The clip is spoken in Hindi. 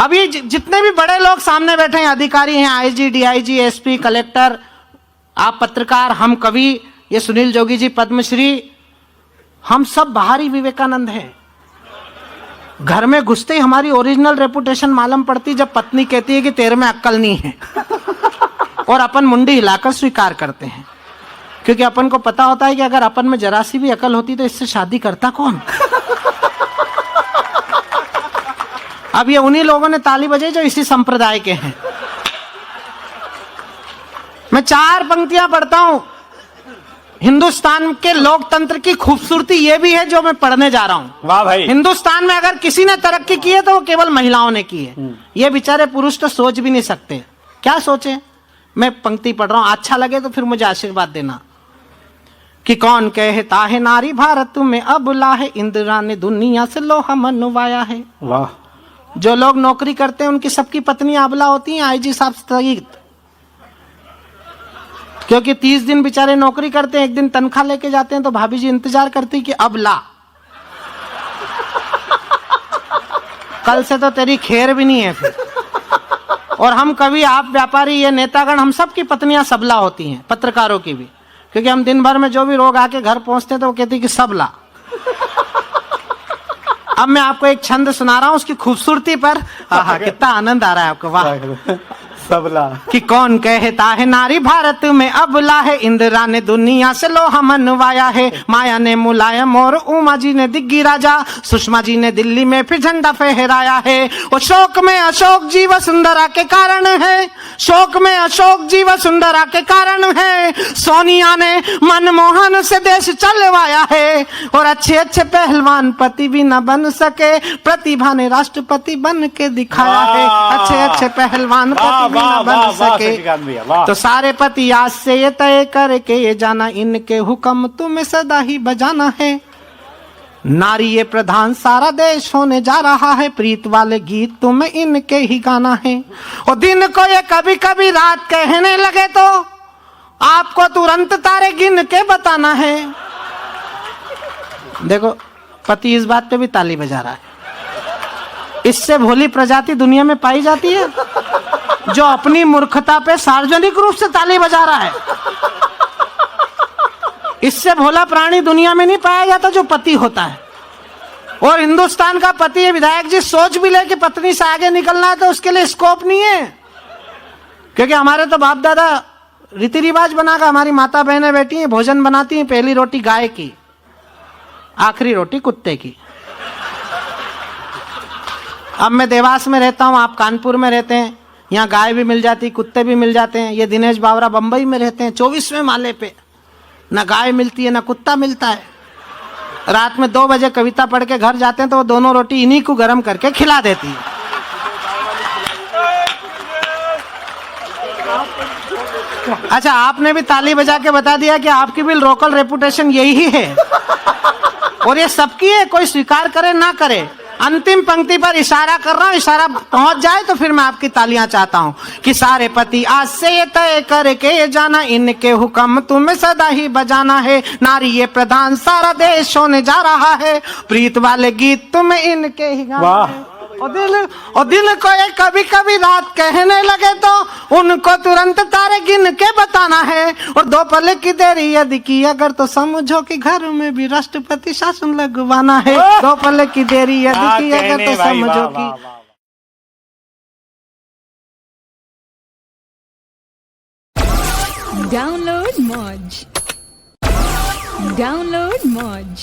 अभी जितने भी बड़े लोग सामने बैठे हैं, अधिकारी हैं, आईजी, डीआईजी, एसपी, कलेक्टर, आप पत्रकार, हम कवि, ये सुनील जोगी जी पद्मश्री, हम सब बाहरी विवेकानंद हैं। घर में घुसते ही हमारी ओरिजिनल रेपुटेशन मालूम पड़ती जब पत्नी कहती है कि तेरे में अक्ल नहीं है, और अपन मुंडी हिलाकर स्वीकार करते हैं, क्योंकि अपन को पता होता है कि अगर अपन में जरा सी भी अकल होती तो इससे शादी करता कौन। अब ये उन्हीं लोगों ने ताली बजाई जो इसी संप्रदाय के हैं। मैं 4 पंक्तियां पढ़ता हूं। हिंदुस्तान के लोकतंत्र की खूबसूरती ये भी है जो मैं पढ़ने जा रहा हूं। वाह भाई। हिंदुस्तान में अगर किसी ने तरक्की की है तो वो केवल महिलाओं ने की है। ये बेचारे पुरुष तो सोच भी नहीं सकते। क्या सोचे? मैं पंक्ति पढ़ रहा हूं, अच्छा लगे तो फिर मुझे आशीर्वाद देना। कि कौन कहता है नारी भारत में अबला है, इंदिरा ने दुनिया से लोहा मनवाया है। वाह। जो लोग नौकरी करते हैं उनकी सबकी पत्नियां अबला होती हैं, आईजी साहब स्थगित, क्योंकि 30 दिन बेचारे नौकरी करते हैं, एक दिन तनख्वाह लेके जाते हैं तो भाभी जी इंतजार करती कि अब ला, कल से तो तेरी खैर भी नहीं है फिर। और हम कभी, आप व्यापारी, ये नेतागण, हम सब की पत्नियां सबला होती हैं, पत्रकारों की भी, क्योंकि हम दिन भर में जो भी लोग आके घर पहुंचते हैं तो वो कहती कि सबला। अब मैं आपको एक छंद सुना रहा हूं उसकी खूबसूरती पर। आहा, कितना आनंद आ रहा है आपको। वाह। सबला। कि कौन कहता है नारी भारत में अबला है, इंदिरा ने दुनिया से लोहा मनवाया है, माया ने मुलायम और उमा जी ने दिग्गी राजा, सुषमा जी ने दिल्ली में फिर झंडा फहराया है। और शोक में अशोक जी वसुंधरा के कारण है, शोक में अशोक जी वसुंधरा के कारण है, सोनिया ने मनमोहन से देश चलवाया है। और अच्छे अच्छे पहलवान पति भी न बन सके, प्रतिभा ने राष्ट्रपति बन के दिखाया है। अच्छे अच्छे पहलवान पति न बन सके तो सारे पति आज से ये तय करके ये जाना, इनके हुक्म तुम्हें सदा ही बजाना है। नारी ये प्रधान सारा देश होने जा रहा है, प्रीत वाले गीत तुम्हें इनके ही गाना है। और दिन को ये कभी कभी रात कहने लगे तो आपको तुरंत तारे गिन के बताना है। देखो, पति इस बात पे भी ताली बजा रहा है। इससे भोली प्रजाति दुनिया में पाई जाती है जो अपनी मूर्खता पे सार्वजनिक रूप से ताली बजा रहा है। इससे भोला प्राणी दुनिया में नहीं पाया जाता जो पति होता है। और हिंदुस्तान का पति, ये विधायक जी सोच भी ले कि पत्नी से आगे निकलना है तो उसके लिए स्कोप नहीं है, क्योंकि हमारे तो बाप दादा रीति रिवाज बनाकर, हमारी माता बहनें बैठी हैं, भोजन बनाती हैं, पहली रोटी गाय की, आखिरी रोटी कुत्ते की। अब मैं देवास में रहता हूं, आप कानपुर में रहते हैं, यहाँ गाय भी मिल जाती, कुत्ते भी मिल जाते हैं। ये दिनेश बावरा बंबई में रहते हैं, 24वें माले पे, ना गाय मिलती है ना कुत्ता मिलता है। रात में 2 बजे कविता पढ़ के घर जाते हैं तो वो दोनों रोटी इन्हीं को गर्म करके खिला देती है। अच्छा, आपने भी ताली बजा के बता दिया कि आपकी भी लोकल रेपुटेशन यही है, और ये सबकी है, कोई स्वीकार करे ना करे। अंतिम पंक्ति पर इशारा कर रहा हूं, इशारा पहुंच जाए तो फिर मैं आपकी तालियां चाहता हूं। कि सारे पति आज से ये तय करके ये जाना, इनके हुक्म तुम्हें सदा ही बजाना है। नारी ये प्रधान सारा देश होने जा रहा है, प्रीत वाले गीत तुम्हें इनके ही गाना है। और दिल को ये कभी कभी रात कहने लगे तो उनको तुरंत तारे गिन के बताना है। और 2 पल की देरी यदि की अगर तो समझो कि घर में भी राष्ट्रपति शासन लगवाना है। 2 पल की देरी यदि की अगर तो समझो कि Download Moj.